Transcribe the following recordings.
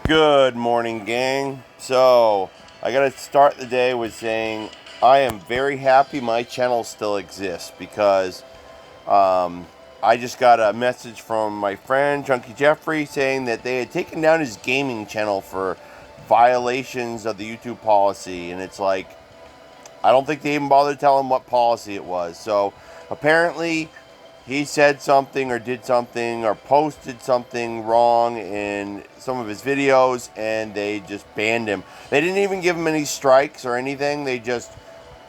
Good morning, gang. So, I gotta start the day with saying I am very happy my channel still exists because I just got a message from my friend, Junkie Jeffrey, saying that they had taken down his gaming channel for violations of the YouTube policy. And it's like, I don't think they even bothered telling what policy it was. So, apparently, he said something or did something or posted something wrong in some of his videos and they just banned him. They didn't even give him any strikes or anything.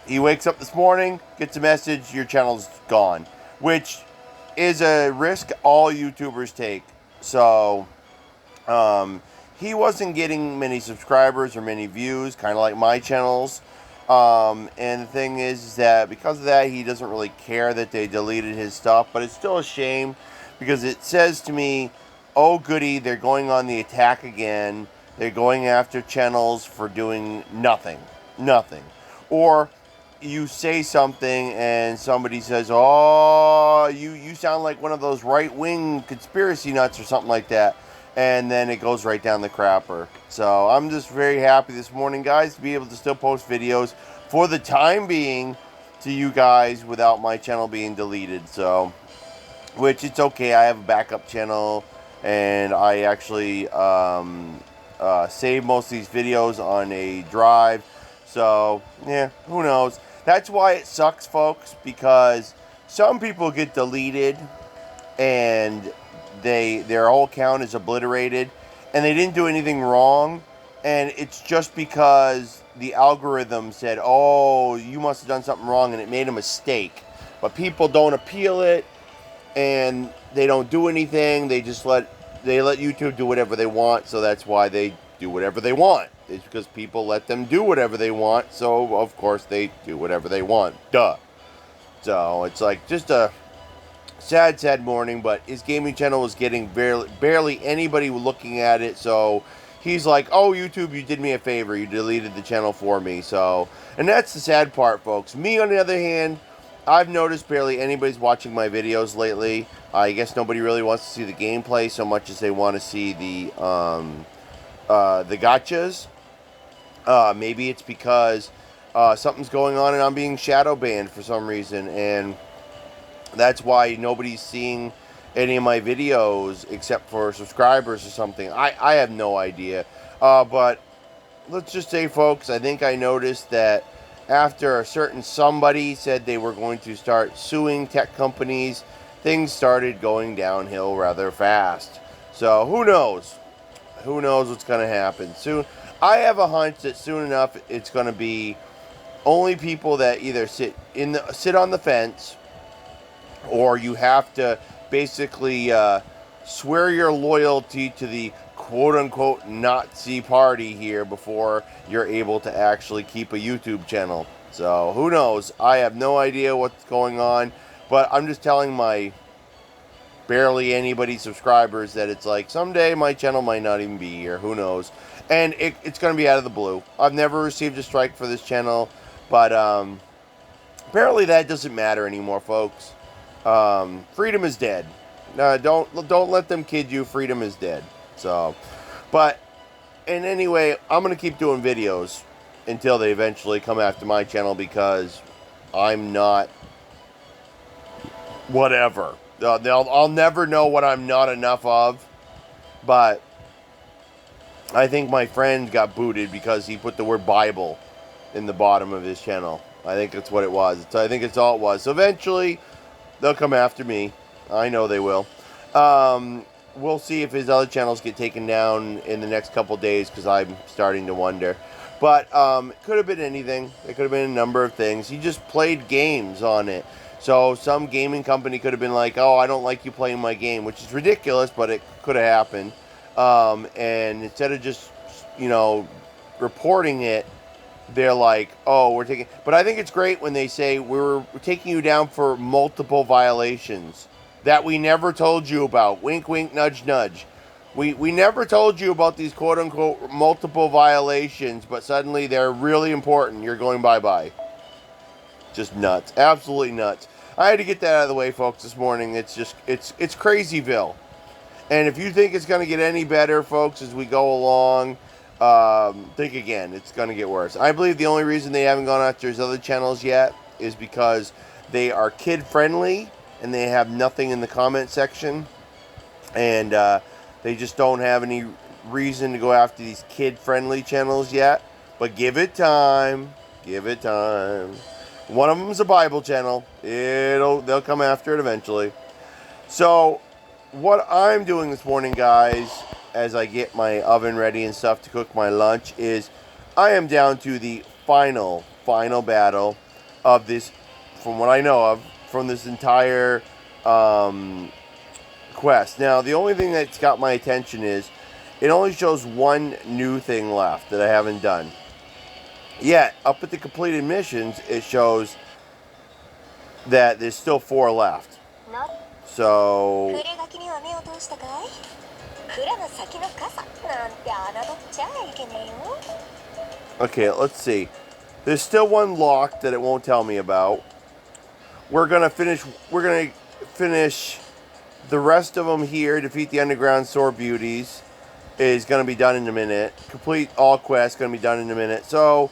He wakes up this morning, gets a message, your channel's gone, which is a risk all YouTubers take. So, he wasn't getting many subscribers or many views, kind of like my channels. And the thing is that because of that, he doesn't really care that they deleted his stuff, but it's still a shame because it says to me, oh goody, they're going on the attack again. They're going after channels for doing nothing. Or you say something and somebody says, oh, you sound like one of those right-wing conspiracy nuts or something like that. And then it goes right down the crapper. So I'm just very happy this morning, guys, to be able to still post videos for the time being to you guys without my channel being deleted. So, which it's okay. I have a backup channel, and I actually save most of these videos on a drive. So, yeah, who knows? That's why it sucks, folks, because some people get deleted and their whole account is obliterated and they didn't do anything wrong, and it's just because the algorithm said, oh, you must have done something wrong, and it made a mistake. But people don't appeal it and they don't do anything. They let YouTube do whatever they want. So that's why they do whatever they want. It's because people let them do whatever they want, so of course they do whatever they want. Duh. So it's like just a sad morning, but his gaming channel was getting barely anybody looking at it, so he's like, oh, YouTube, you did me a favor, you deleted the channel for me. So, and that's the sad part, folks. Me, on the other hand, I've noticed barely anybody's watching my videos lately. I guess nobody really wants to see the gameplay so much as they want to see the gotchas. Maybe it's because something's going on and I'm being shadow banned for some reason, and that's why nobody's seeing any of my videos except for subscribers or something. I have no idea. But let's just say, folks, I think I noticed that after a certain somebody said they were going to start suing tech companies, things started going downhill rather fast. So who knows? Who knows what's going to happen soon? I have a hunch that soon enough it's going to be only people that either sit on the fence, or you have to basically swear your loyalty to the quote-unquote Nazi party here before you're able to actually keep a YouTube channel. So, who knows? I have no idea what's going on, but I'm just telling my barely anybody subscribers that it's like someday my channel might not even be here. Who knows? And it's going to be out of the blue. I've never received a strike for this channel, but apparently that doesn't matter anymore, folks. Freedom is dead. Don't let them kid you. Freedom is dead. So, but, and anyway, I'm going to keep doing videos until they eventually come after my channel because I'm not whatever. I'll never know what I'm not enough of, but I think my friend got booted because he put the word Bible in the bottom of his channel. I think that's what it was. I think it's all it was. So eventually, they'll come after me. I know they will. We'll see if his other channels get taken down in the next couple days because I'm starting to wonder. But it could have been anything. It could have been a number of things. He just played games on it. So some gaming company could have been like, oh, I don't like you playing my game, which is ridiculous, but it could have happened. And instead of just, reporting it, they're like, oh, we're taking... But I think it's great when they say, we're taking you down for multiple violations that we never told you about. Wink, wink, nudge, nudge. We never told you about these quote-unquote multiple violations, but suddenly they're really important. You're going bye-bye. Just nuts. Absolutely nuts. I had to get that out of the way, folks, this morning. It's just, it's Crazyville. And if you think it's going to get any better, folks, as we go along, think again. It's going to get worse. I believe the only reason they haven't gone after his other channels yet is because they are kid friendly and they have nothing in the comment section, and they just don't have any reason to go after these kid friendly channels yet. But give it time. Give it time. One of them is a Bible channel. They'll come after it eventually. So what I'm doing this morning, guys, as I get my oven ready and stuff to cook my lunch, is I am down to the final battle of this, from what I know of, from this entire quest. Now, the only thing that's got my attention is it only shows one new thing left that I haven't done. Yet, up at the completed missions, it shows that there's still 4 left. So, okay, let's see. There's still one locked that it won't tell me about. We're gonna finish the rest of them here. Defeat the underground sword beauties is gonna be done in a minute. Complete all quests, gonna be done in a minute. So,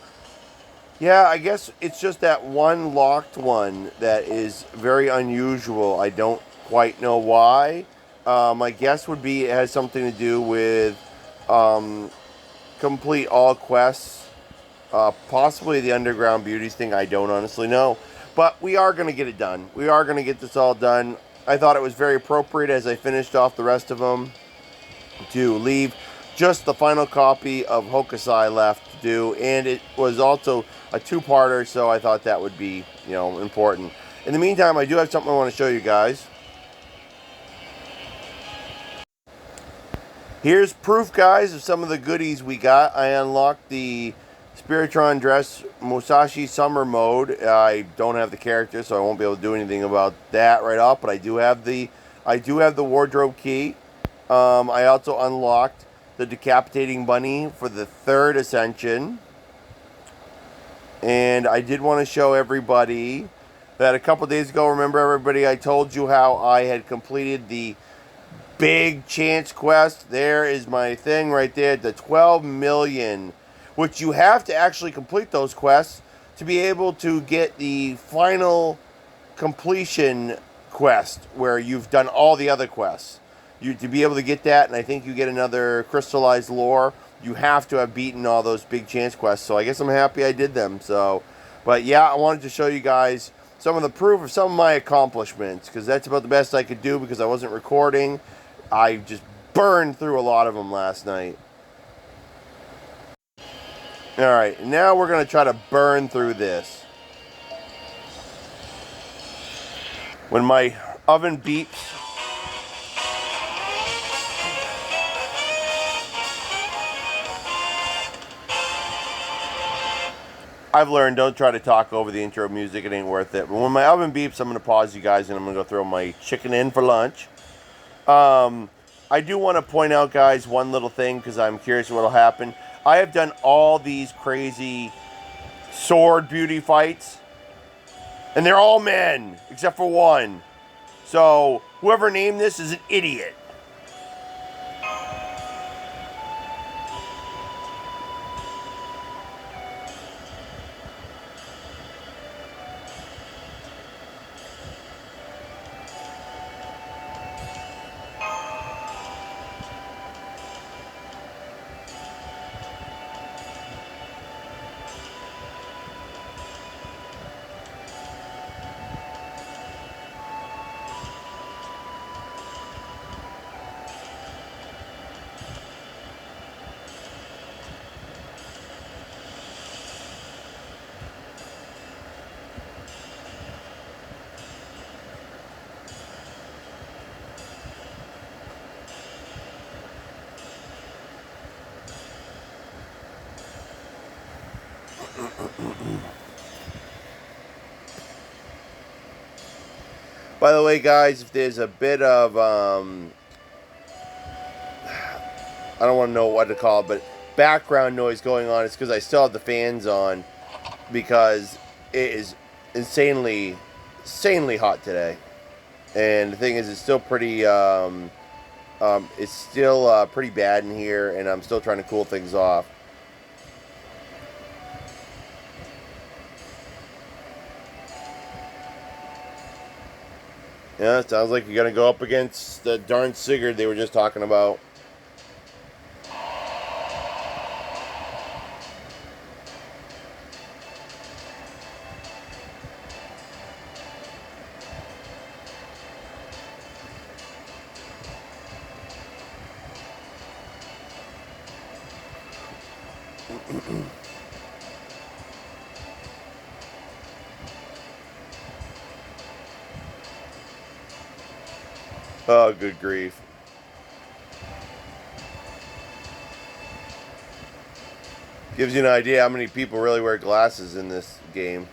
yeah, I guess it's just that one locked one that is very unusual. I don't quite know why. My guess would be it has something to do with complete all quests. Possibly the underground beauties thing. I don't honestly know. But we are going to get it done. We are going to get this all done. I thought it was very appropriate as I finished off the rest of them to leave just the final copy of Hokusai left to do. And it was also a 2-parter, so I thought that would be, important. In the meantime, I do have something I want to show you guys. Here's proof, guys, of some of the goodies we got. I unlocked the Spiritron Dress Musashi Summer Mode. I don't have the character, so I won't be able to do anything about that right off. But I do have the wardrobe key. I also unlocked the Decapitating Bunny for the 3rd Ascension. And I did want to show everybody that a couple days ago, remember everybody, I told you how I had completed the big chance quest. There is my thing right there, the 12 million, which you have to actually complete those quests to be able to get the final completion quest where you've done all the other quests. To be able to get that, and I think you get another crystallized lore, you have to have beaten all those big chance quests. So I guess I'm happy I did them. So, but yeah, I wanted to show you guys some of the proof of some of my accomplishments, because that's about the best I could do because I wasn't recording. I just burned through a lot of them last night. Alright, now we're going to try to burn through this. When my oven beeps, I've learned, don't try to talk over the intro music, it ain't worth it. But when my oven beeps, I'm going to pause you guys and I'm going to go throw my chicken in for lunch. I do want to point out, guys, one little thing because I'm curious what will happen. I have done all these crazy sword beauty fights, and they're all men except for one. So whoever named this is an idiot. By the way, guys, if there's a bit of, I don't want to know what to call it, but background noise going on, it's because I still have the fans on because it is insanely hot today. And the thing is, it's still pretty It's still pretty bad in here, and I'm still trying to cool things off. Yeah, it sounds like you're going to go up against the darn Sigurd they were just talking about. Oh, good grief. Gives you an idea how many people really wear glasses in this game.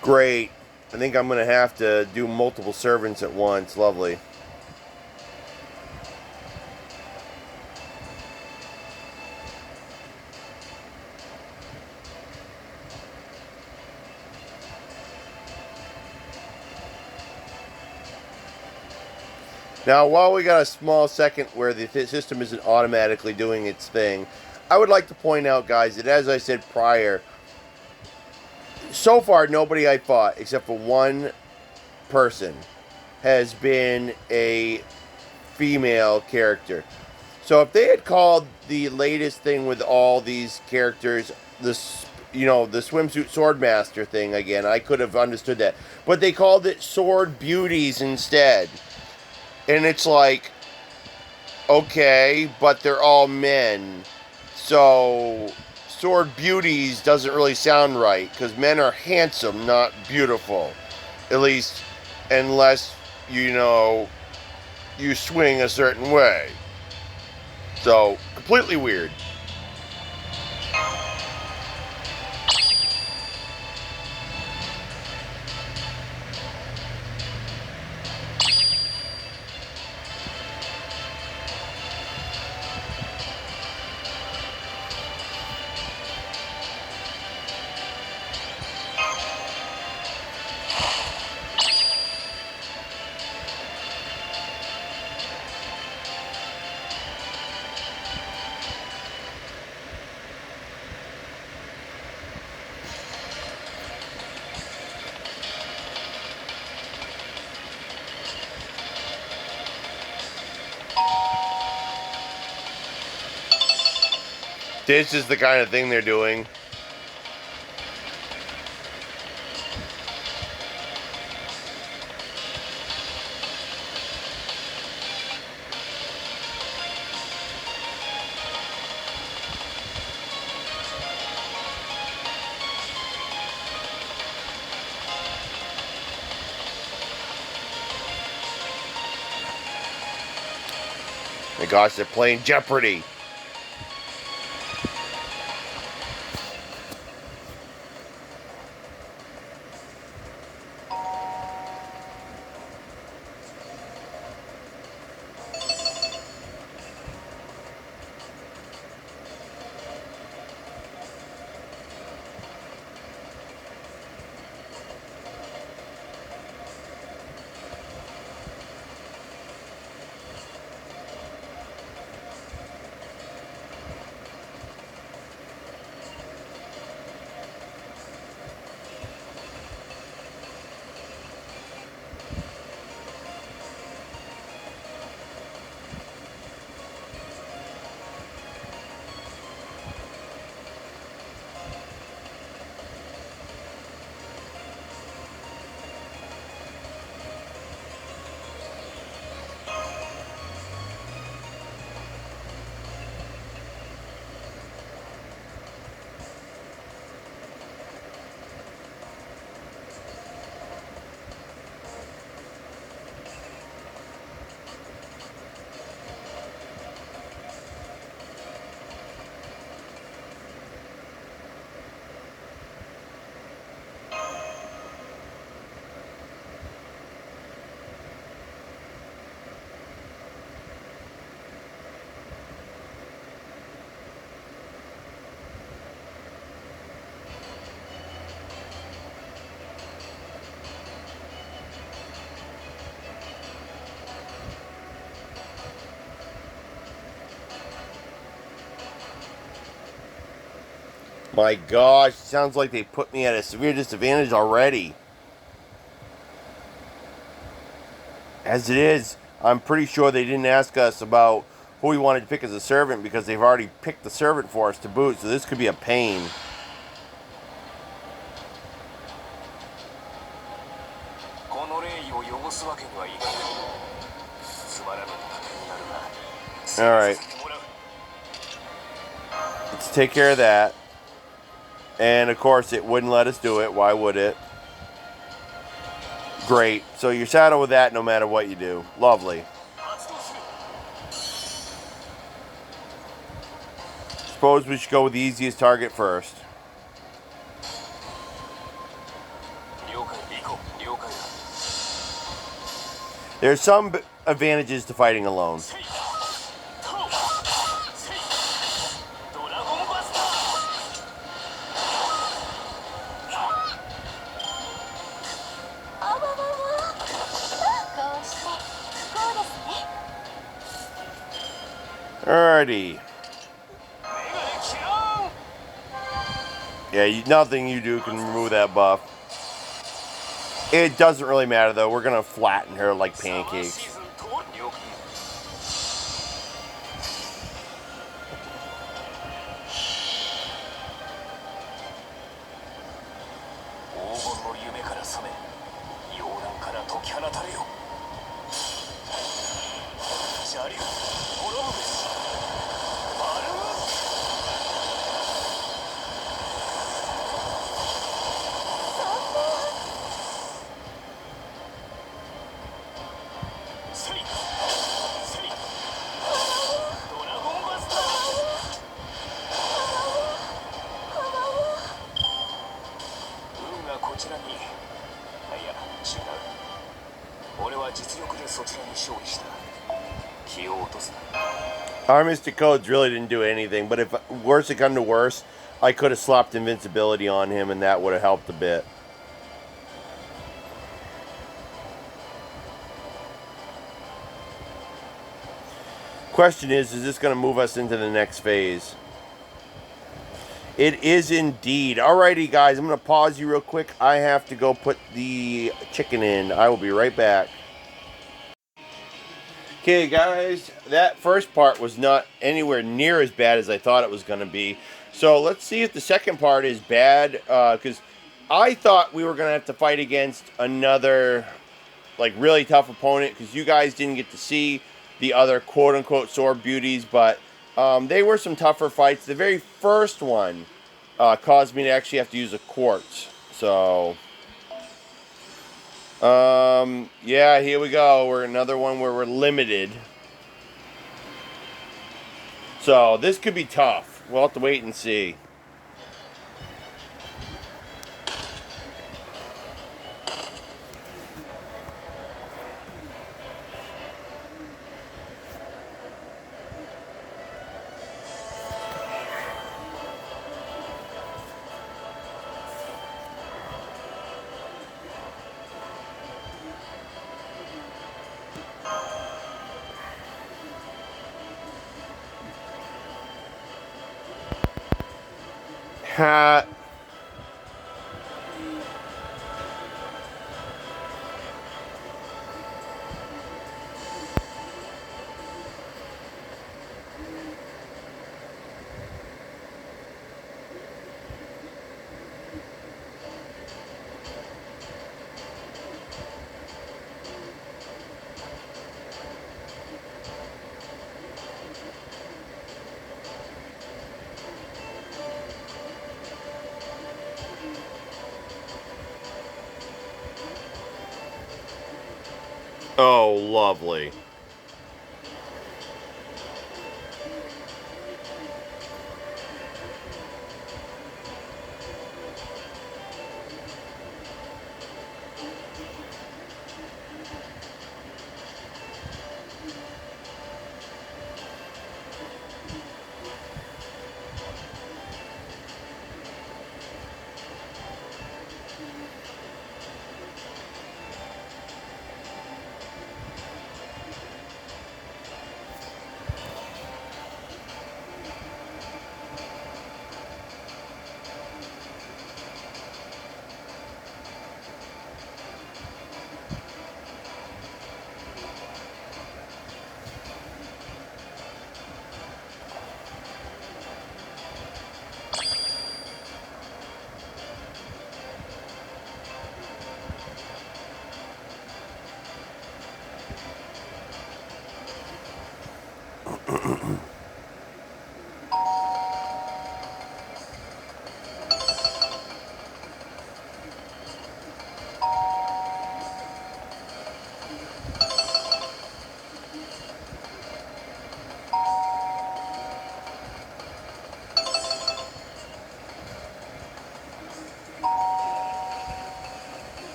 Great. I think I'm going to have to do multiple servants at once. Lovely. Now, while we got a small second where the system isn't automatically doing its thing, I would like to point out, guys, that as I said prior, so far nobody I fought, except for one person, has been a female character. So if they had called the latest thing with all these characters this, the swimsuit swordmaster thing again, I could have understood that. But they called it Sword Beauties instead. And it's like, okay, but they're all men. So Sword Beauties doesn't really sound right, because men are handsome, not beautiful. At least, unless, you swing a certain way. So, completely weird. This is the kind of thing they're doing. My gosh, they're playing Jeopardy! My gosh, sounds like they put me at a severe disadvantage already. As it is, I'm pretty sure they didn't ask us about who we wanted to pick as a servant because they've already picked the servant for us to boot, so this could be a pain. Alright. Let's take care of that. And of course it wouldn't let us do it. Why would it? Great. So you're saddled with that no matter what you do. Lovely. Suppose we should go with the easiest target first. There's some advantages to fighting alone. Alrighty. Yeah, nothing you do can remove that buff. It doesn't really matter though. We're gonna flatten her like pancakes. Our Mystic Codes really didn't do anything, but if worse had come to worse, I could have slopped invincibility on him and that would have helped a bit. Question is this going to move us into the next phase? It is indeed. Alrighty, guys, I'm going to pause you real quick. I have to go put the chicken in. I will be right back. Okay, guys, that first part was not anywhere near as bad as I thought it was going to be. So let's see if the second part is bad, because I thought we were going to have to fight against another, like, really tough opponent, because you guys didn't get to see the other quote-unquote sword beauties, but they were some tougher fights. The very first one caused me to actually have to use a quartz. So, yeah, here we go. We're another one where we're limited. So, this could be tough. We'll have to wait and see. Hat. Oh, lovely.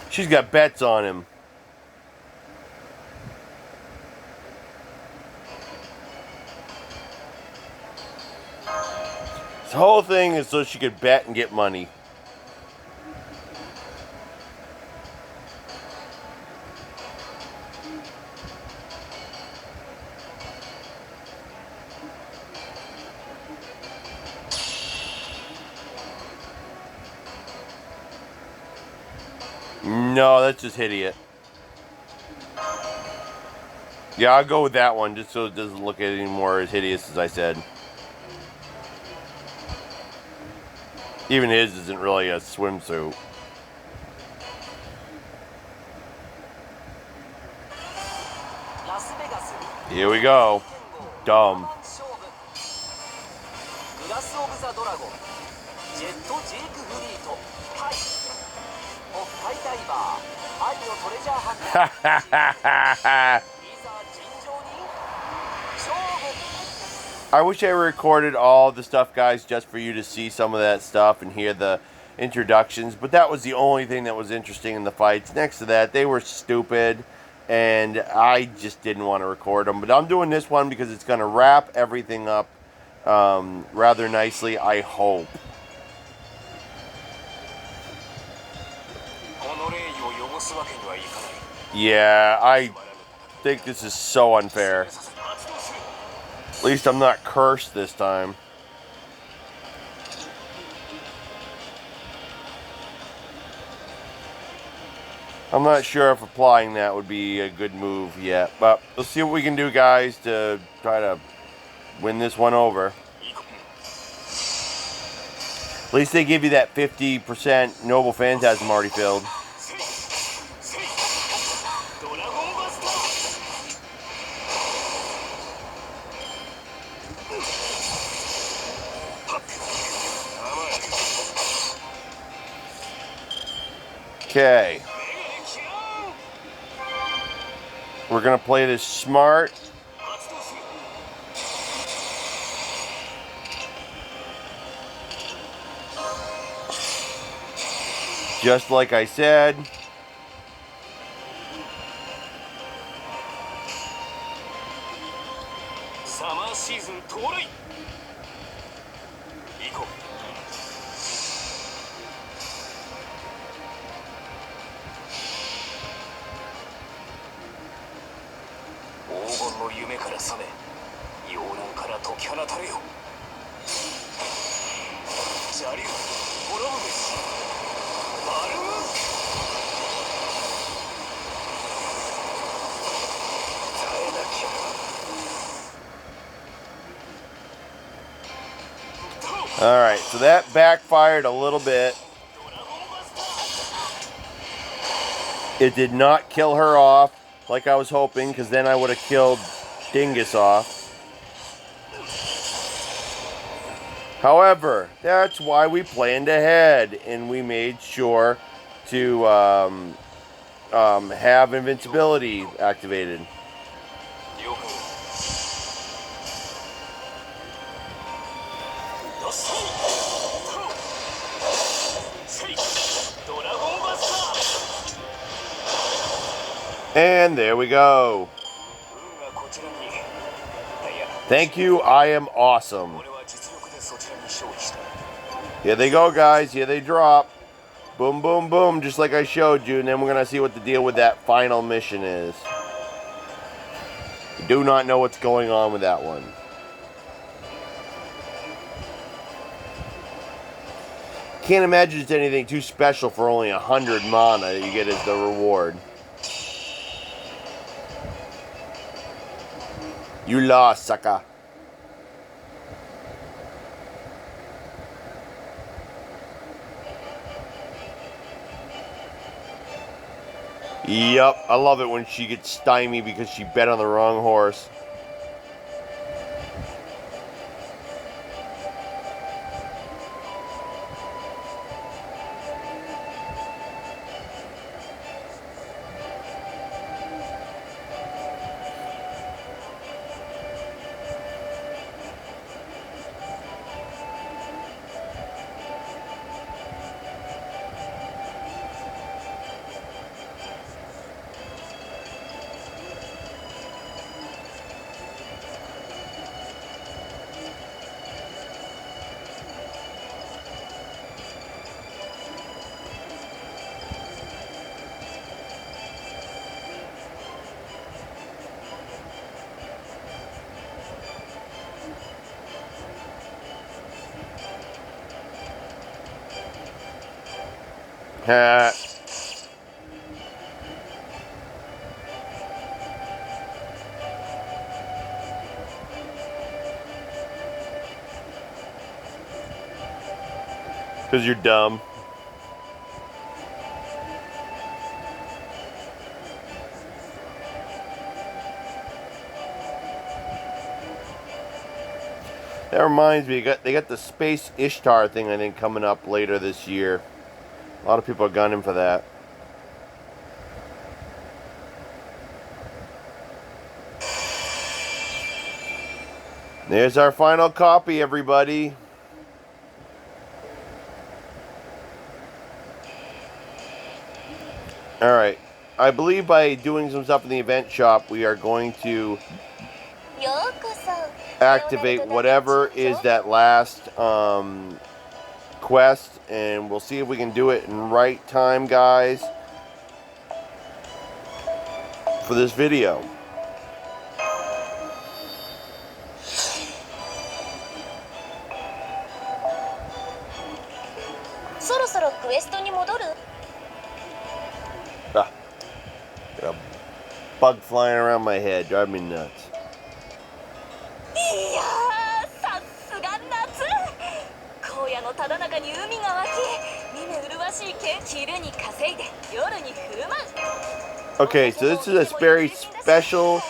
She's got bets on him. This whole thing is so she could bet and get money. No, that's just hideous. Yeah, I'll go with that one just so it doesn't look any more as hideous as I said. Even his isn't really a swimsuit. Here we go. Dumb. I wish I recorded all the stuff, guys, just for you to see some of that stuff and hear the introductions. But that was the only thing that was interesting in the fights. Next to that, they were stupid, and I just didn't want to record them. But I'm doing this one because it's going to wrap everything up rather nicely, I hope. Yeah, I think this is so unfair. At least I'm not cursed this time. I'm not sure if applying that would be a good move yet, but let's see what we can do, guys, to try to win this one over. At least they give you that 50% Noble Phantasm already filled. Okay. We're going to play this smart. Just like I said. Summer season 到来。行こう。黄金の夢から覚め、溶岩から解き放たれよ。邪竜、滅ぶべし。バルーン。耐えなきゃ。Alright, so that backfired a little bit. It did not kill her off like I was hoping, because then I would have killed Dingus off. However, that's why we planned ahead, and we made sure to have invincibility activated. And there we go. 運がこちらに。いや、 Thank you, I am awesome. 俺は実力でそちらに勝利した。 Here they go, guys. Here they drop. Boom, boom, boom, just like I showed you. And then we're going to see what the deal with that final mission is. Do not know what's going on with that one. Can't imagine it's anything too special for only 100 mana that you get as the reward. You lost, sucker. Yup, I love it when she gets stymied because she bet on the wrong horse. Ha. Because you're dumb. That reminds me, they got the Space Ishtar thing, I think, coming up later this year. A lot of people are gunning for that. There's our final copy, everybody. Alright. I believe by doing some stuff in the event shop, we are going to activate whatever is that last quest, and we'll see if we can do it in right time, guys, for this video. Ah, got a bug flying around my head, driving me nuts. Okay, so this is a very special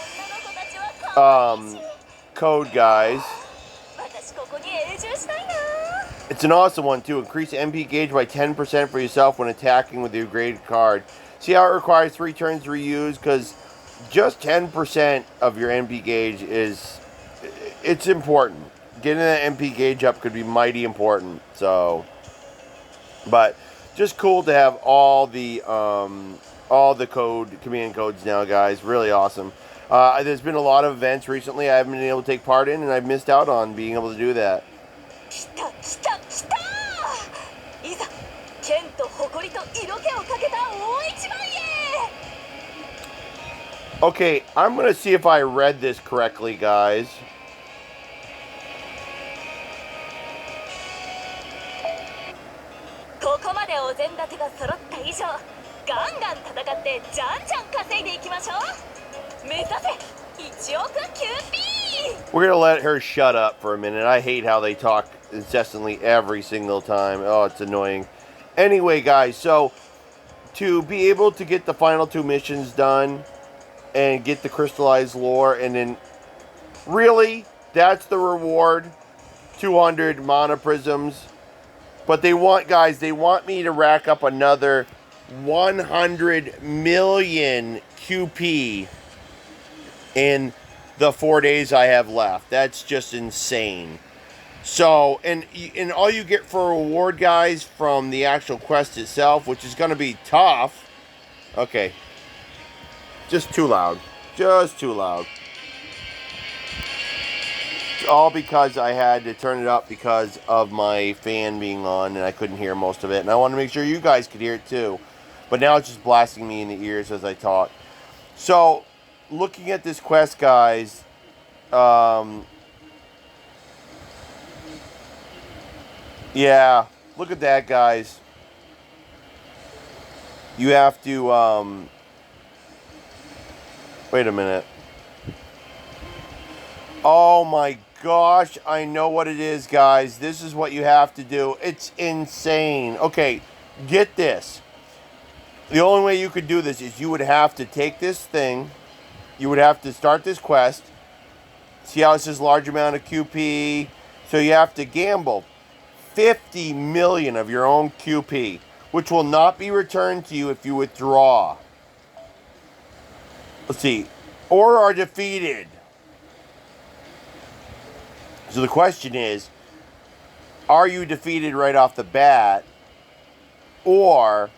code, guys. It's an awesome one, too. Increase MP gauge by 10% for yourself when attacking with your graded card. See how it requires 3 turns to reuse? Because just 10% of your MP gauge is... it's important. Getting that MP gauge up could be mighty important. So... but just cool to have all the command codes now, guys. Really awesome. There's been a lot of events recently I haven't been able to take part in, and I've missed out on being able to do that. Okay, I'm going to see if I read this correctly, guys. We're going to let her shut up for a minute. I hate how they talk incessantly every single time. Oh, it's annoying. Anyway, guys, so to be able to get the final 2 missions done and get the crystallized lore, and then really, that's the reward, 200 mana prisms. But they want, guys, they want me to rack up another 100 million QP in the 4 days I have left. That's just insane. So, and all you get for a reward, guys, from the actual quest itself, which is going to be tough. Okay. Just too loud. Just too loud. All because I had to turn it up because of my fan being on and I couldn't hear most of it. And I wanted to make sure you guys could hear it too. But now it's just blasting me in the ears as I talk. So, looking at this quest, guys, yeah, look at that, guys. You have to, wait a minute. Oh my gosh, I know what it is, guys. This is what you have to do. It's insane. Okay, get this. The only way you could do this is you would have to take this thing. You would have to start this quest. See how it says large amount of QP? So you have to gamble 50 million of your own QP, which will not be returned to you if you withdraw. Let's see. Or are defeated. So the question is, are you defeated right off the bat? Or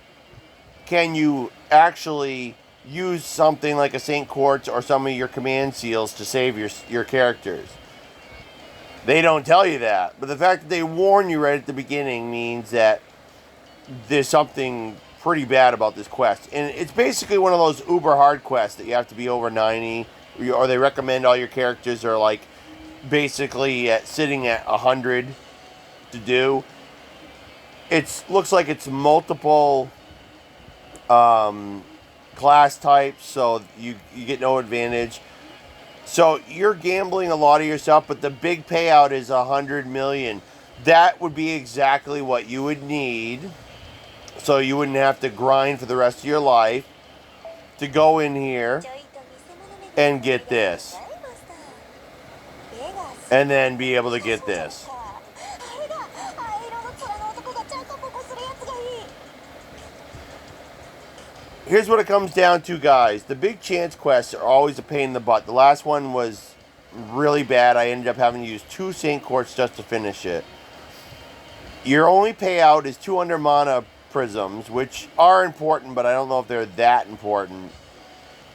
can you actually use something like a St. Quartz or some of your command seals to save your characters? They don't tell you that. But the fact that they warn you right at the beginning means that there's something pretty bad about this quest. And it's basically one of those uber hard quests that you have to be over 90. Or they recommend all your characters are like basically sitting at 100 to do. It looks like it's multiple class types, so you get no advantage. So you're gambling a lot of yourself, but the big payout is 100 million. That would be exactly what you would need, so you wouldn't have to grind for the rest of your life to go in here and get this, and then be able to get this. Here's what it comes down to, guys. The big chance quests are always a pain in the butt. The last one was really bad. I ended up having to use 2 St. Quartz just to finish it. Your only payout is 200 mana prisms, which are important, but I don't know if they're that important.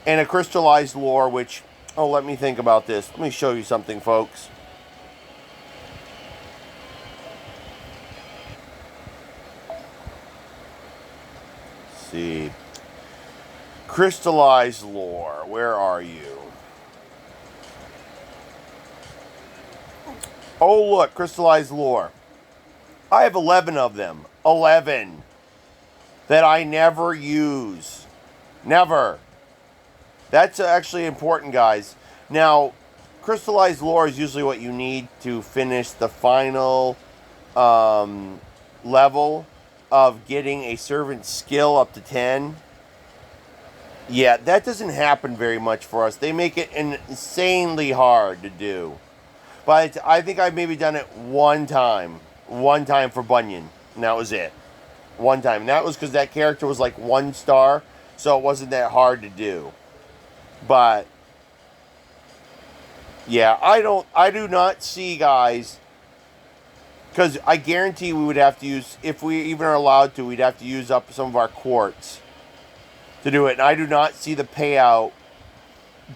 And a crystallized lore, which, oh, let me think about this. Let me show you something, folks. Let's see. Crystallized lore. Where are you? Oh, look. Crystallized lore. I have 11 of them. 11. That I never use. Never. That's actually important, guys. Now, crystallized lore is usually what you need to finish the final level of getting a servant skill up to 10. Yeah, that doesn't happen very much for us. They make it insanely hard to do. But I think I've maybe done it one time. One time for Bunyan. And that was it. One time. And that was because that character was like 1 star. So it wasn't that hard to do. But yeah, I do not see, guys, because I guarantee we would have to use, if we even are allowed to, we'd have to use up some of our quartz to do it. And I do not see the payout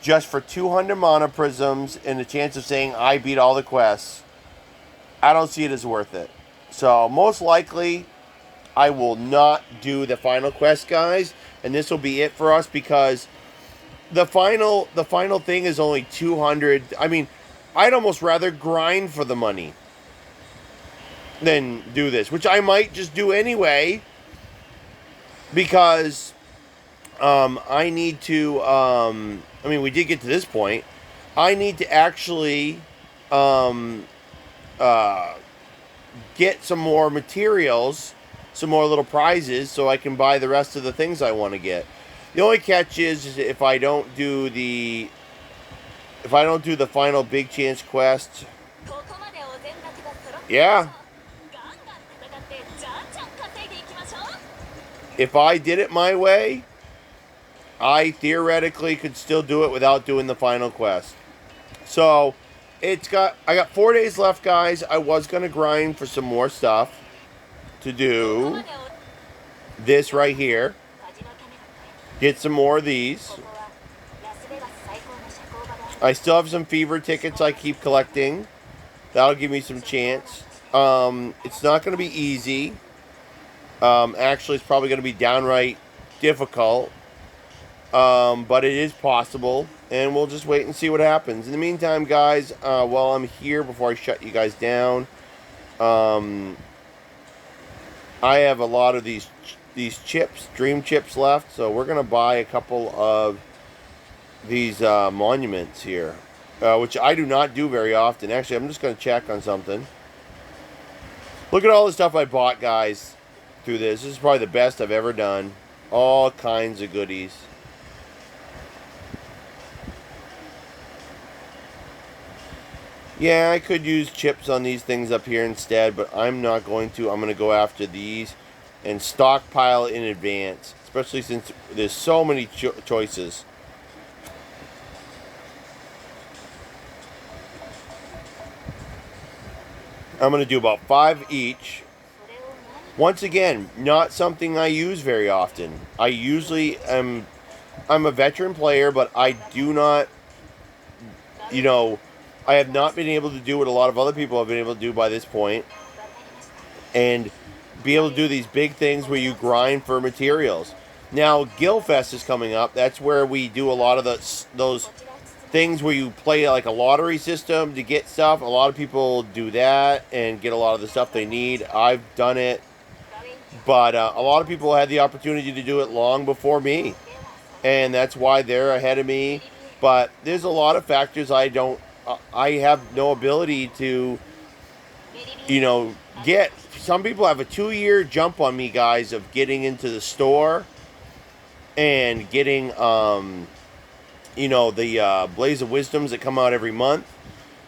just for 200 mana prisms and the chance of saying I beat all the quests. I don't see it as worth it. So most likely I will not do the final quest, guys, and this will be it for us, because the final thing is only 200. I mean, I'd almost rather grind for the money than do this, which I might just do anyway, because I need to, I mean, we did get to this point. I need to actually get some more materials, some more little prizes, so I can buy the rest of the things I want to get. The only catch is if I don't do the final big chance quest. Yeah. If I did it my way, I theoretically could still do it without doing the final quest. So, I got 4 days left, guys. I was going to grind for some more stuff to do. This right here. Get some more of these. I still have some fever tickets I keep collecting. That'll give me some chance. It's not going to be easy. Actually, it's probably going to be downright difficult. But it is possible, and we'll just wait and see what happens. In the meantime, guys, while I'm here, before I shut you guys down, I have a lot of these chips, dream chips left, so we're gonna buy a couple of these monuments here, which I do not do very often. Actually, I'm just gonna check on something. Look at all the stuff I bought, guys, through this. This is probably the best I've ever done. All kinds of goodies. Yeah, I could use chips on these things up here instead, but I'm not going to. I'm going to go after these and stockpile in advance, especially since there's so many choices. I'm going to do about 5 each. Once again, not something I use very often. I usually I'm a veteran player, but I do not, I have not been able to do what a lot of other people have been able to do by this point, and be able to do these big things where you grind for materials. Now, Guildfest is coming up. That's where we do a lot of those things where you play like a lottery system to get stuff. A lot of people do that and get a lot of the stuff they need. I've done it, but a lot of people had the opportunity to do it long before me, and that's why they're ahead of me. But there's a lot of factors I have no ability to, get. Some people have a 2-year jump on me, guys, of getting into the store and getting, the Blaze of Wisdoms that come out every month,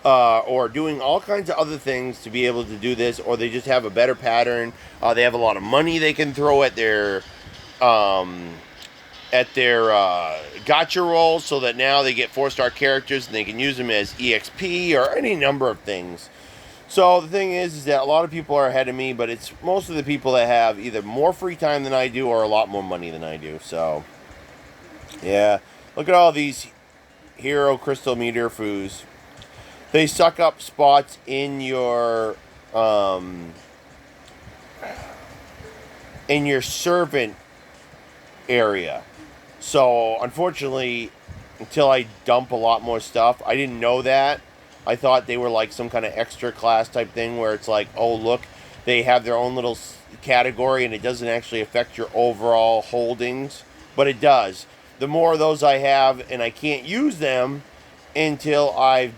or doing all kinds of other things to be able to do this, or they just have a better pattern. They have a lot of money they can throw at their gotcha rolls, so that now they get 4-star characters and they can use them as EXP or any number of things. So the thing is that a lot of people are ahead of me, but it's most of the people that have either more free time than I do or a lot more money than I do. So, yeah. Look at all these Hero Crystal Meteor Foos. They suck up spots in your servant area. So, unfortunately, until I dump a lot more stuff, I didn't know that. I thought they were like some kind of extra class type thing where it's like, oh, look, they have their own little category and it doesn't actually affect your overall holdings. But it does. The more of those I have, and I can't use them until I've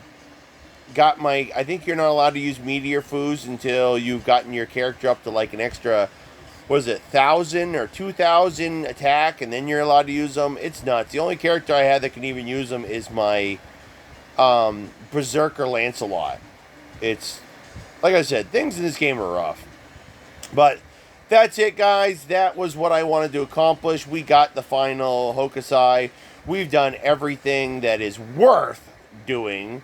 got I think you're not allowed to use Meteor Foos until you've gotten your character up to like an extra, 1,000 or 2,000 attack, and then you're allowed to use them. It's nuts. The only character I have that can even use them is my Berserker Lancelot. It's, like I said, things in this game are rough. But that's it, guys. That was what I wanted to accomplish. We got the final Hokusai. We've done everything that is worth doing.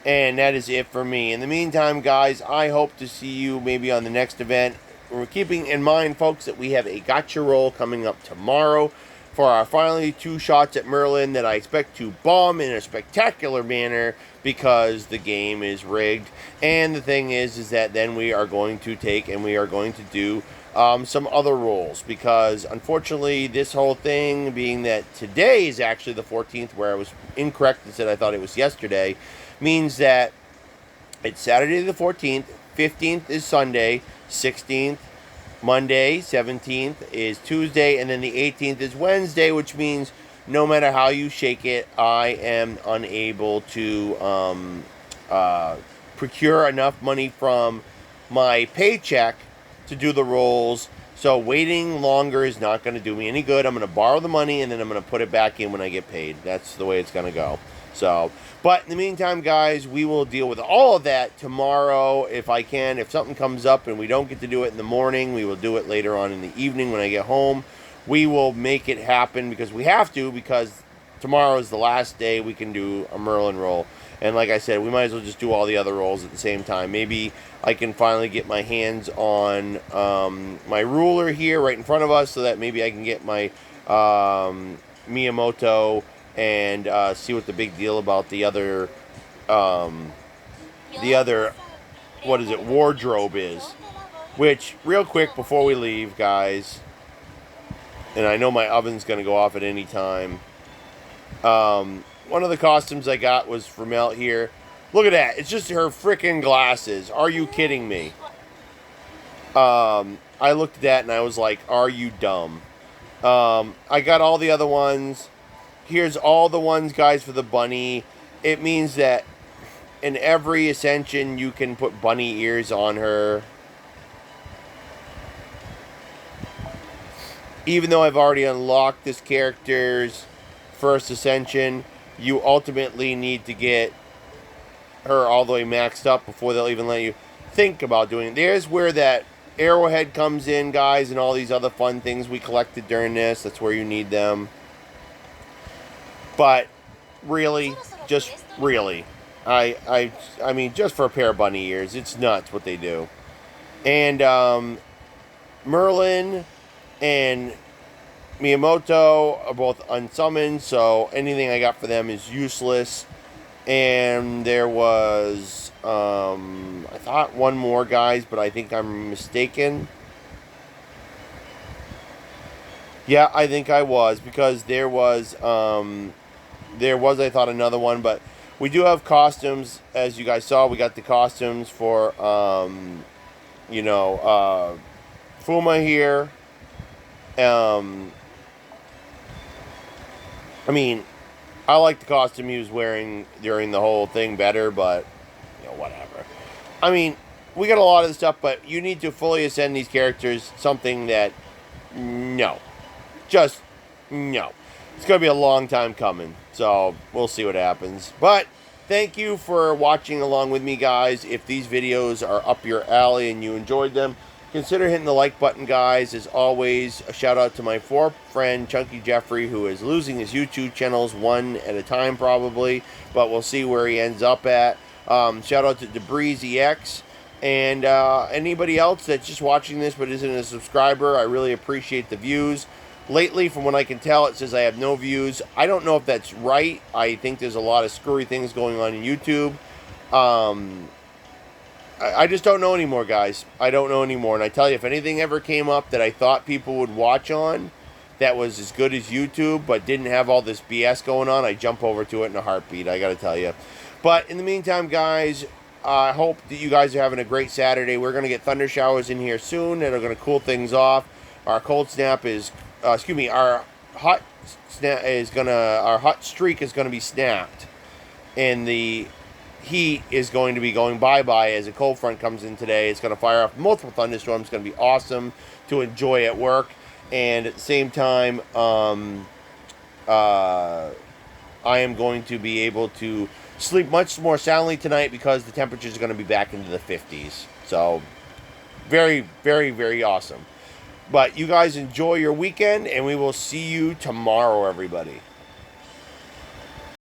And that is it for me. In the meantime, guys, I hope to see you maybe on the next event. We're keeping in mind, folks, that we have a gotcha roll coming up tomorrow for our finally 2 shots at Merlin that I expect to bomb in a spectacular manner because the game is rigged. And the thing is that then we are going to take and we are going to do some other rolls, because unfortunately this whole thing, being that today is actually the 14th, where I was incorrect and said I thought it was yesterday, means that it's Saturday the 14th, 15th is Sunday, 16th Monday, 17th is Tuesday, and then the 18th is Wednesday, which means no matter how you shake it, I am unable to procure enough money from my paycheck to do the rolls. So waiting longer is not going to do me any good. I'm going to borrow the money, and then I'm going to put it back in when I get paid. That's the way it's going to go. So, but in the meantime, guys, we will deal with all of that tomorrow if I can. If something comes up and we don't get to do it in the morning, we will do it later on in the evening when I get home. We will make it happen because we have to, because tomorrow is the last day we can do a Merlin roll. And like I said, we might as well just do all the other rolls at the same time. Maybe I can finally get my hands on my ruler here right in front of us, so that maybe I can get my Miyamoto and see what the big deal about the other, what is it, wardrobe is. Which, real quick before we leave, guys, and I know my oven's going to go off at any time. One of the costumes I got was from out here. Look at that. It's just her freaking glasses. Are you kidding me? I looked at that and I was like, are you dumb? I got all the other ones. Here's all the ones, guys, for the bunny. It means that in every ascension, you can put bunny ears on her. Even though I've already unlocked this character's first ascension, you ultimately need to get her all the way maxed up before they'll even let you think about doing it. There's where that arrowhead comes in, guys, and all these other fun things we collected during this. That's where you need them. But really, just really, I mean, just for a pair of bunny ears, it's nuts what they do. And Merlin and Miyamoto are both unsummoned, so anything I got for them is useless. And there was, I thought one more, guys, but I think I'm mistaken. Yeah, I think I was, because there was, I thought, another one, but we do have costumes, as you guys saw. We got the costumes for, Fuma here. I mean, I like the costume he was wearing during the whole thing better, but, whatever. I mean, we got a lot of the stuff, but you need to fully ascend these characters, something that, no. Just, no. It's going to be a long time coming, so we'll see what happens. But, thank you for watching along with me, guys. If these videos are up your alley and you enjoyed them, consider hitting the like button, guys. As always, a shout out to my friend Chunky Jeffrey, who is losing his YouTube channels one at a time probably, but we'll see where he ends up at. Shout out to Debris EX, and anybody else that's just watching this but isn't a subscriber. I really appreciate the views. Lately, from what I can tell, it says I have no views. I don't know if that's right. I think there's a lot of screwy things going on in YouTube. I just don't know anymore, guys. I don't know anymore. And I tell you, if anything ever came up that I thought people would watch on that was as good as YouTube but didn't have all this BS going on, I'd jump over to it in a heartbeat, I got to tell you. But in the meantime, guys, I hope that you guys are having a great Saturday. We're going to get thunder showers in here soon that are going to cool things off. Our cold snap is, our hot streak is going to be snapped. And the heat is going to be going bye-bye as a cold front comes in today. It's going to fire off multiple thunderstorms. It's going to be awesome to enjoy at work. And at the same time, I am going to be able to sleep much more soundly tonight because the temperatures are going to be back into the 50s. So, very, very, very awesome. But you guys enjoy your weekend, and we will see you tomorrow, everybody.